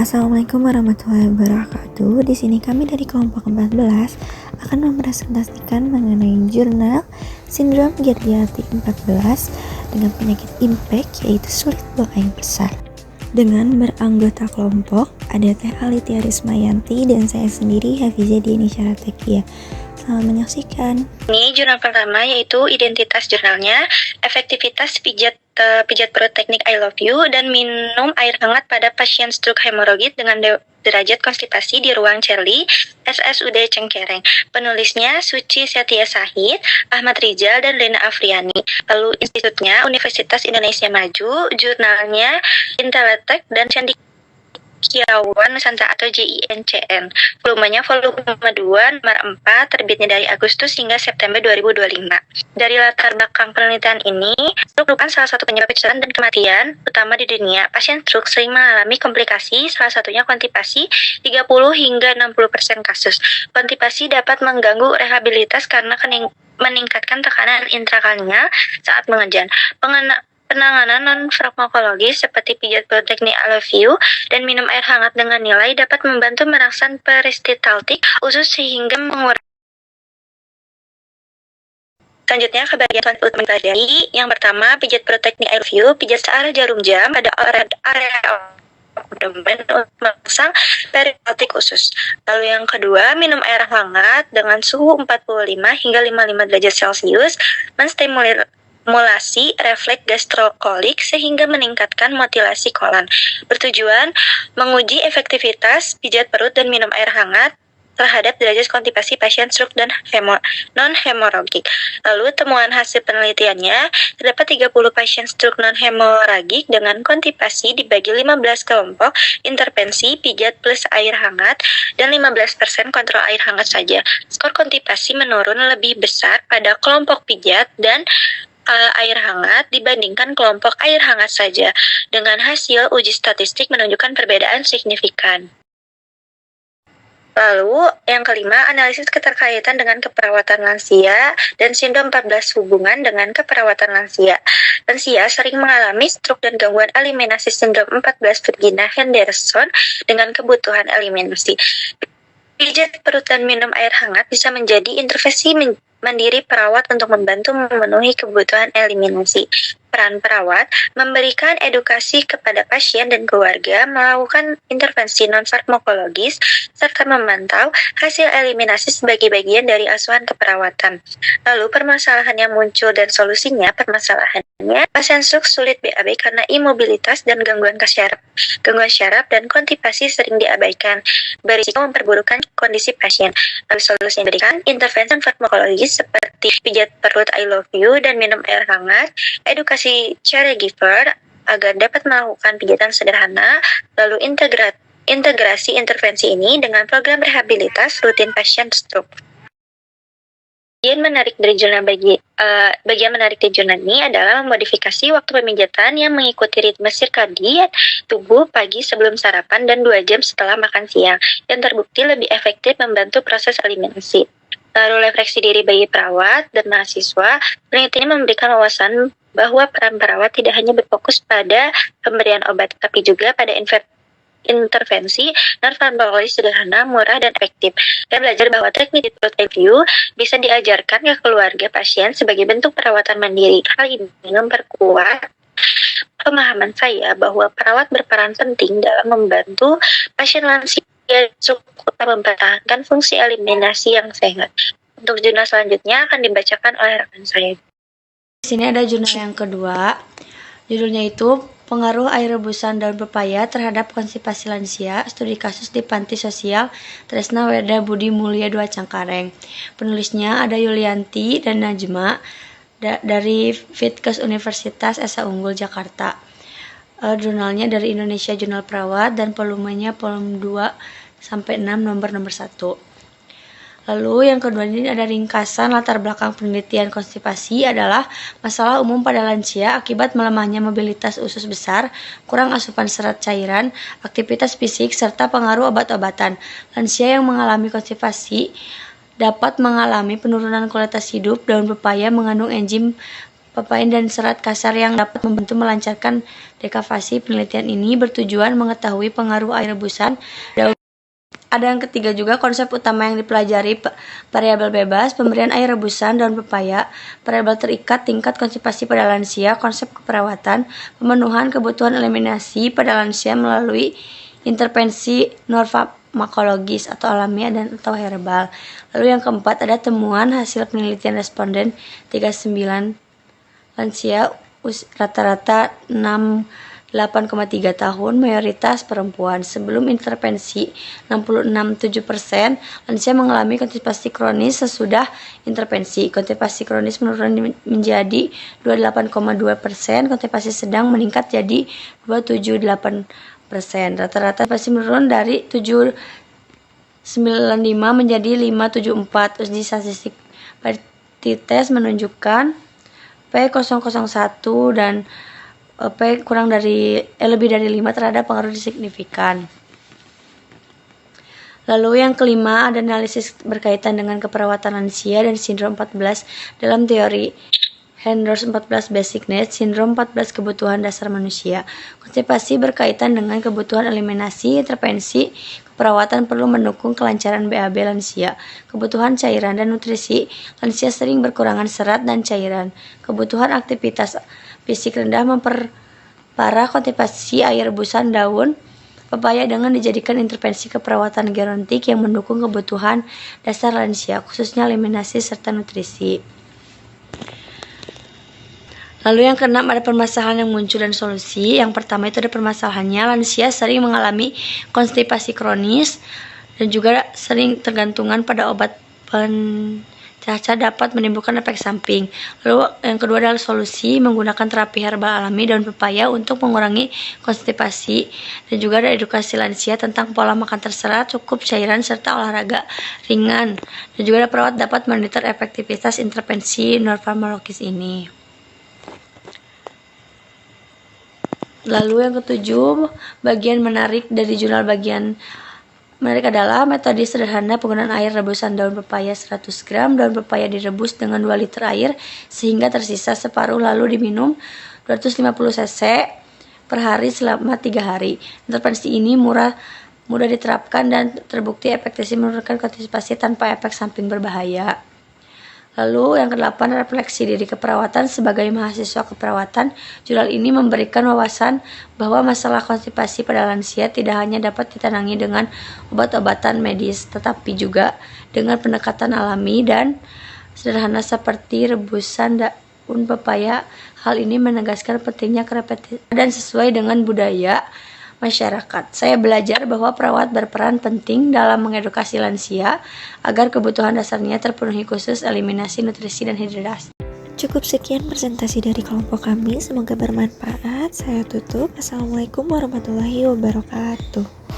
Assalamualaikum warahmatullahi wabarakatuh. Di sini kami dari kelompok 14 akan mempresentasikan mengenai jurnal sindrom Giardiati 14 dengan penyakit IMPEK, yaitu sulit buang air besar. Dengan beranggota kelompok ada Teh Alitia Rismayanti dan saya sendiri Hafizah Diani Syaratekia. Selamat menyaksikan. Ini jurnal pertama yaitu identitas jurnalnya, efektivitas pijat perut teknik I love you, dan minum air hangat pada pasien stroke hemoragid dengan derajat konstipasi di ruang Cherly, SSUD Cengkereng. Penulisnya Suci Setia Sahid, Ahmad Rizal, dan Lena Afriani. Lalu institutnya Universitas Indonesia Maju, jurnalnya Intelletek dan Cendikiawan Nusantara atau JINCN. Volumenya volume 2 nomor 4, terbitnya dari Agustus hingga September 2025. Dari latar belakang penelitian ini, stroke merupakan salah satu penyebab kecelakaan dan kematian utama di dunia. Pasien stroke sering mengalami komplikasi, salah satunya konstipasi, 30 hingga 60% kasus. Konstipasi dapat mengganggu rehabilitas karena meningkatkan tekanan intrakranial saat mengejan. Penanganan non-farmakologis seperti pijat perut teknik I love you dan minum air hangat dengan nilai dapat membantu merangsang peristaltik usus sehingga mengurangi. Selanjutnya ke bagian utama dari yang pertama, pijat perut teknik I love you, pijat searah jarum jam pada area abdomen untuk merangsang peristaltik usus. Lalu yang kedua, minum air hangat dengan suhu 45 hingga 55 derajat Celcius menstimulasi refleks gastrokolik sehingga meningkatkan motilasi kolon. Bertujuan menguji efektivitas pijat perut dan minum air hangat terhadap derajat konstipasi pasien stroke dan non-hemoragik. Lalu temuan hasil penelitiannya, terdapat 30 pasien stroke non-hemoragik dengan konstipasi dibagi 15 kelompok intervensi pijat plus air hangat dan 15% kontrol air hangat saja. Skor konstipasi menurun lebih besar pada kelompok pijat dan air hangat dibandingkan kelompok air hangat saja, dengan hasil uji statistik menunjukkan perbedaan signifikan. Lalu, yang kelima, analisis keterkaitan dengan keperawatan lansia dan sindrom 14 hubungan dengan keperawatan lansia. Lansia sering mengalami stroke dan gangguan eliminasi sindrom 14 Virginia Henderson dengan kebutuhan eliminasi. Pijat perut dan minum air hangat bisa menjadi intervensi mandiri perawat untuk membantu memenuhi kebutuhan eliminasi. Peran perawat memberikan edukasi kepada pasien dan keluarga, melakukan intervensi non-farmakologis, serta memantau hasil eliminasi sebagai bagian dari asuhan keperawatan. Lalu permasalahan yang muncul dan solusinya, permasalahannya pasien stroke sulit BAB karena imobilitas dan gangguan syaraf dan konstipasi sering diabaikan, berisiko memperburukkan kondisi pasien. Lalu solusi yang diberikan, intervensi farmakologis seperti pijat perut I love you dan minum air hangat, edukasi caregiver agar dapat melakukan pijatan sederhana, lalu integrasi intervensi ini dengan program rehabilitas rutin pasien stroke. Bagian menarik dari jurnal ini adalah memodifikasi waktu pemijatan yang mengikuti ritme sirkadian tubuh pagi sebelum sarapan dan 2 jam setelah makan siang, yang terbukti lebih efektif membantu proses eliminasi. Lalu refleksi diri bagi perawat dan mahasiswa, penelitian ini memberikan wawasan bahwa peran perawat tidak hanya berfokus pada pemberian obat, tapi juga pada intervensi non-farmakologis sederhana, murah, dan efektif. Dan belajar bahwa teknik perut review bisa diajarkan ke keluarga pasien sebagai bentuk perawatan mandiri. Hal ini memperkuat pemahaman saya bahwa perawat berperan penting dalam membantu pasien lansia cukup mempertahankan fungsi eliminasi yang sehat. Untuk jurnal selanjutnya akan dibacakan oleh rekan saya. Di sini ada jurnal yang kedua. Judulnya itu Pengaruh air rebusan daun pepaya terhadap konstipasi lansia, studi kasus di Panti Sosial Tresna Werda Budi Mulia 2 Cengkareng. Penulisnya ada Yulianti dan Najma dari Fitkes Universitas Esa Unggul Jakarta. Jurnalnya dari Indonesia Jurnal Perawat dan volumenya volume 2 sampai 6 nomor 1. Lalu yang kedua ini ada ringkasan latar belakang penelitian konstipasi adalah masalah umum pada lansia akibat melemahnya mobilitas usus besar, kurang asupan serat cairan, aktivitas fisik, serta pengaruh obat-obatan. Lansia yang mengalami konstipasi dapat mengalami penurunan kualitas hidup. Daun pepaya mengandung enzim papain dan serat kasar yang dapat membantu melancarkan dekafasi. Penelitian ini bertujuan mengetahui pengaruh air rebusan daun. Ada yang ketiga juga, konsep utama yang dipelajari, variabel bebas, pemberian air rebusan daun pepaya, variabel terikat, tingkat konstipasi pada lansia, konsep keperawatan, pemenuhan kebutuhan eliminasi pada lansia melalui intervensi non-farmakologis atau alamiah dan atau herbal. Lalu yang keempat, ada temuan hasil penelitian responden 39 lansia rata-rata 8,3 tahun, mayoritas perempuan. Sebelum intervensi, 66,7% lansia mengalami konstipasi kronis. Sesudah intervensi, konstipasi kronis menurun menjadi 28,2%, konstipasi sedang meningkat jadi 2,78%. Rata-rata konstipasi menurun dari 7,95 menjadi 5,74. Uji statistik Petitest menunjukkan P001 dan P lebih dari 5 terhadap pengaruh signifikan. Lalu yang kelima, ada analisis berkaitan dengan keperawatan lansia dan sindrom 14 dalam teori Henders 14 Basic Needs, sindrom 14 kebutuhan dasar manusia. Konstipasi berkaitan dengan kebutuhan eliminasi, intervensi, keperawatan perlu mendukung kelancaran BAB lansia. Kebutuhan cairan dan nutrisi, lansia sering berkurangan serat dan cairan. Kebutuhan aktivitas fisik rendah memperparah konstipasi. Air rebusan daun pepaya dengan dijadikan intervensi keperawatan gerontik yang mendukung kebutuhan dasar lansia, khususnya eliminasi serta nutrisi. Lalu yang keenam, ada permasalahan yang muncul dan solusi. Yang pertama itu ada permasalahannya, lansia sering mengalami konstipasi kronis dan juga sering tergantungan pada obat pencerca dapat menimbulkan efek samping. Lalu yang kedua adalah solusi, menggunakan terapi herbal alami daun pepaya untuk mengurangi konstipasi, dan juga ada edukasi lansia tentang pola makan terserat, cukup cairan, serta olahraga ringan. Dan juga ada perawat dapat monitor efektivitas intervensi non-farmakologis ini. Lalu yang ketujuh, bagian menarik dari jurnal bagian menarik adalah metode sederhana penggunaan air rebusan daun pepaya 100 gram. Daun pepaya direbus dengan 2 liter air sehingga tersisa separuh, lalu diminum 250 cc per hari selama 3 hari. Intervensi ini mudah diterapkan dan terbukti efektif menurunkan konstipasi tanpa efek samping berbahaya. Lalu yang kedelapan, refleksi diri keperawatan. Sebagai mahasiswa keperawatan, jurnal ini memberikan wawasan bahwa masalah konstipasi pada lansia tidak hanya dapat ditangani dengan obat-obatan medis, tetapi juga dengan pendekatan alami dan sederhana seperti rebusan daun pepaya. Hal ini menegaskan pentingnya kerepetian dan sesuai dengan budaya masyarakat. Saya belajar bahwa perawat berperan penting dalam mengedukasi lansia agar kebutuhan dasarnya terpenuhi, khusus eliminasi, nutrisi, dan hidrasi. Cukup sekian presentasi dari kelompok kami, semoga bermanfaat. Saya tutup. Assalamualaikum warahmatullahi wabarakatuh.